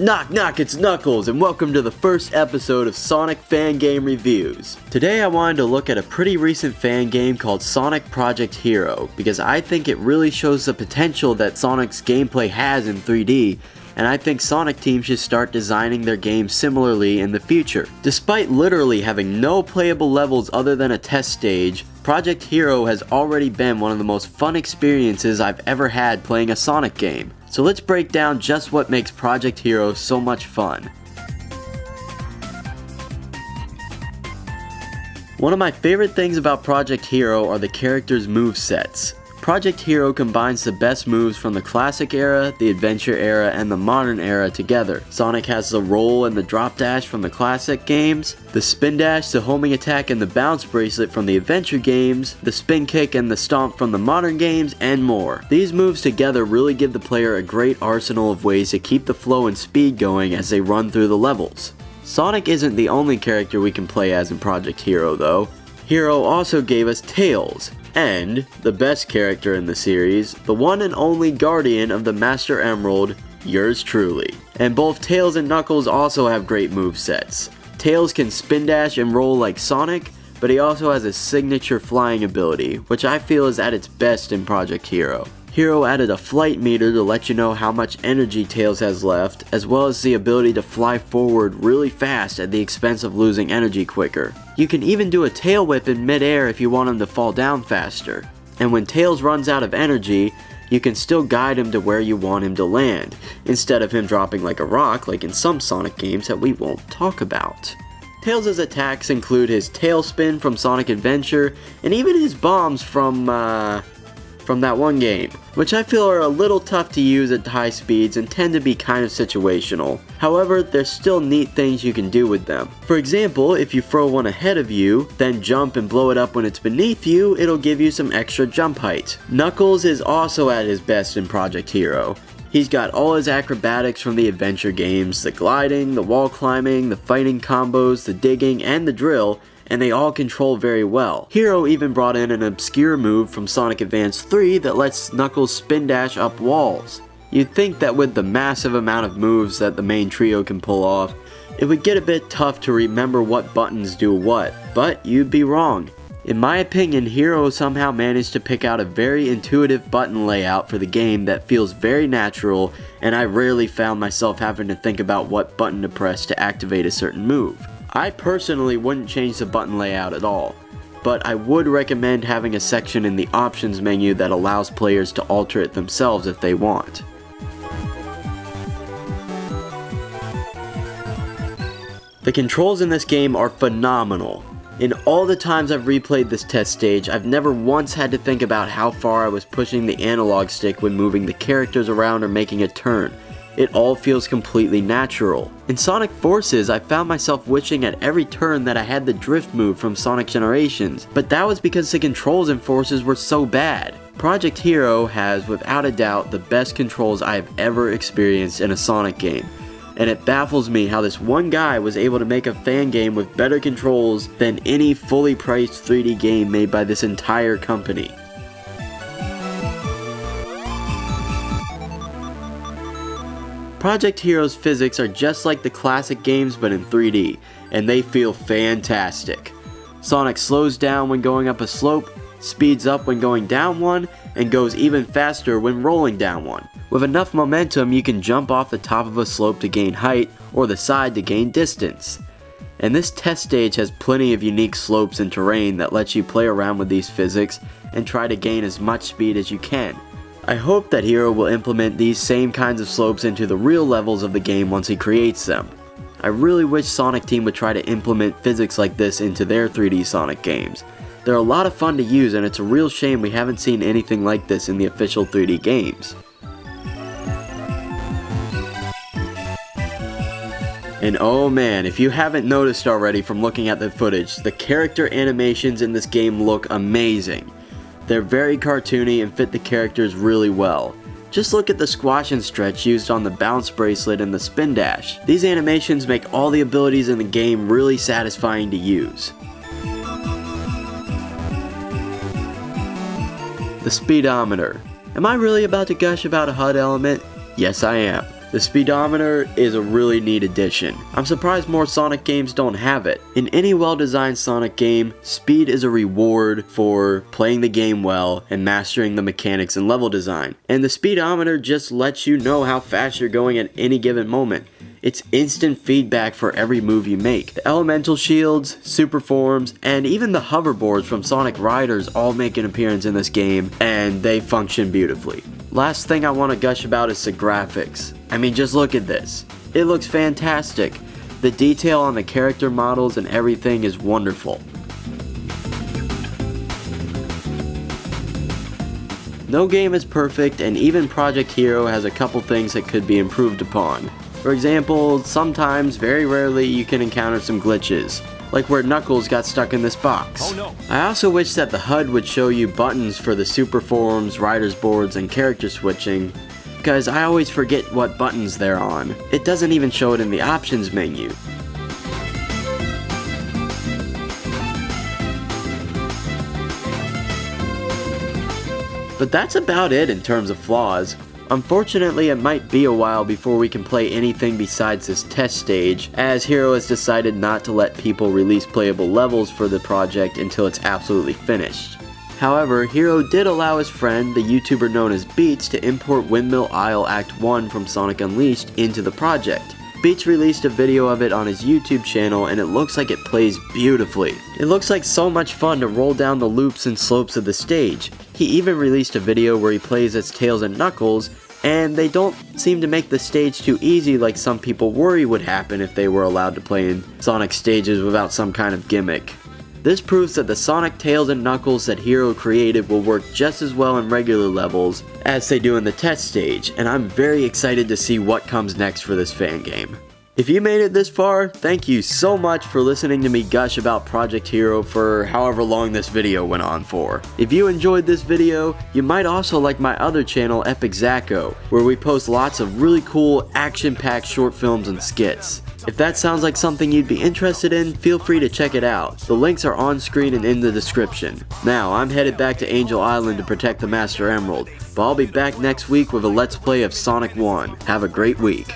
Knock knock, it's Knuckles, and welcome to the first episode of Sonic Fan Game Reviews. Today I wanted to look at a pretty recent fan game called Sonic Project Hero, because I think it really shows the potential that Sonic's gameplay has in 3D, and I think Sonic teams should start designing their games similarly in the future. Despite literally having no playable levels other than a test stage, Project Hero has already been one of the most fun experiences I've ever had playing a Sonic game. So let's break down just what makes Project Hero so much fun. One of my favorite things about Project Hero are the characters' movesets. Project Hero combines the best moves from the classic era, the adventure era, and the modern era together. Sonic has the roll and the drop dash from the classic games, the spin dash, the homing attack, and the bounce bracelet from the adventure games, the spin kick and the stomp from the modern games, and more. These moves together really give the player a great arsenal of ways to keep the flow and speed going as they run through the levels. Sonic isn't the only character we can play as in Project Hero though. Hero also gave us Tails, and the best character in the series, the one and only guardian of the Master Emerald, yours truly. And both Tails and Knuckles also have great movesets. Tails can spin dash and roll like Sonic, but he also has a signature flying ability, which I feel is at its best in Project Hero. Hero added a flight meter to let you know how much energy Tails has left, as well as the ability to fly forward really fast at the expense of losing energy quicker. You can even do a tail whip in mid-air if you want him to fall down faster. And when Tails runs out of energy, you can still guide him to where you want him to land, instead of him dropping like a rock like in some Sonic games that we won't talk about. Tails' attacks include his tail spin from Sonic Adventure, and even his bombs from that one game, which I feel are a little tough to use at high speeds and tend to be kind of situational. However, there's still neat things you can do with them. For example, if you throw one ahead of you, then jump and blow it up when it's beneath you, it'll give you some extra jump height. Knuckles is also at his best in Project Hero. He's got all his acrobatics from the adventure games, the gliding, the wall climbing, the fighting combos, the digging, and the drill, and they all control very well. Hero even brought in an obscure move from Sonic Advance 3 that lets Knuckles spin dash up walls. You'd think that with the massive amount of moves that the main trio can pull off, it would get a bit tough to remember what buttons do what, but you'd be wrong. In my opinion, Hero somehow managed to pick out a very intuitive button layout for the game that feels very natural, and I rarely found myself having to think about what button to press to activate a certain move. I personally wouldn't change the button layout at all, but I would recommend having a section in the options menu that allows players to alter it themselves if they want. The controls in this game are phenomenal. In all the times I've replayed this test stage, I've never once had to think about how far I was pushing the analog stick when moving the characters around or making a turn. It all feels completely natural. In Sonic Forces, I found myself wishing at every turn that I had the drift move from Sonic Generations, but that was because the controls in Forces were so bad. Project Hero has, without a doubt, the best controls I have ever experienced in a Sonic game, and it baffles me how this one guy was able to make a fan game with better controls than any fully priced 3D game made by this entire company. Project Hero's physics are just like the classic games but in 3D, and they feel fantastic. Sonic slows down when going up a slope, speeds up when going down one, and goes even faster when rolling down one. With enough momentum, you can jump off the top of a slope to gain height, or the side to gain distance. And this test stage has plenty of unique slopes and terrain that lets you play around with these physics and try to gain as much speed as you can. I hope that Hero will implement these same kinds of slopes into the real levels of the game once he creates them. I really wish Sonic Team would try to implement physics like this into their 3D Sonic games. They're a lot of fun to use, and it's a real shame we haven't seen anything like this in the official 3D games. And oh man, if you haven't noticed already from looking at the footage, the character animations in this game look amazing. They're very cartoony and fit the characters really well. Just look at the squash and stretch used on the bounce bracelet and the spin dash. These animations make all the abilities in the game really satisfying to use. The speedometer. Am I really about to gush about a HUD element? Yes, I am. The speedometer is a really neat addition. I'm surprised more Sonic games don't have it. In any well-designed Sonic game, speed is a reward for playing the game well and mastering the mechanics and level design. And the speedometer just lets you know how fast you're going at any given moment. It's instant feedback for every move you make. The elemental shields, super forms, and even the hoverboards from Sonic Riders all make an appearance in this game, and they function beautifully. Last thing I want to gush about is the graphics. I mean, just look at this. It looks fantastic. The detail on the character models and everything is wonderful. No game is perfect, and even Project Hero has a couple things that could be improved upon. For example, sometimes, very rarely, you can encounter some glitches, like where Knuckles got stuck in this box. Oh no. I also wish that the HUD would show you buttons for the super forms, riders boards, and character switching, because I always forget what buttons they're on. It doesn't even show it in the options menu. But that's about it in terms of flaws. Unfortunately, it might be a while before we can play anything besides this test stage, as Hero has decided not to let people release playable levels for the project until it's absolutely finished. However, Hero did allow his friend, the YouTuber known as Beats, to import Windmill Isle Act 1 from Sonic Unleashed into the project. Beats released a video of it on his YouTube channel, and it looks like it plays beautifully. It looks like so much fun to roll down the loops and slopes of the stage. He even released a video where he plays as Tails and Knuckles, and they don't seem to make the stage too easy like some people worry would happen if they were allowed to play in Sonic stages without some kind of gimmick. This proves that the Sonic, Tails, and Knuckles that Hero created will work just as well in regular levels as they do in the test stage, and I'm very excited to see what comes next for this fan game. If you made it this far, thank you so much for listening to me gush about Project Hero for however long this video went on for. If you enjoyed this video, you might also like my other channel, Epic Zacko, where we post lots of really cool, action-packed short films and skits. If that sounds like something you'd be interested in, feel free to check it out. The links are on screen and in the description. Now, I'm headed back to Angel Island to protect the Master Emerald, but I'll be back next week with a Let's Play of Sonic 1. Have a great week.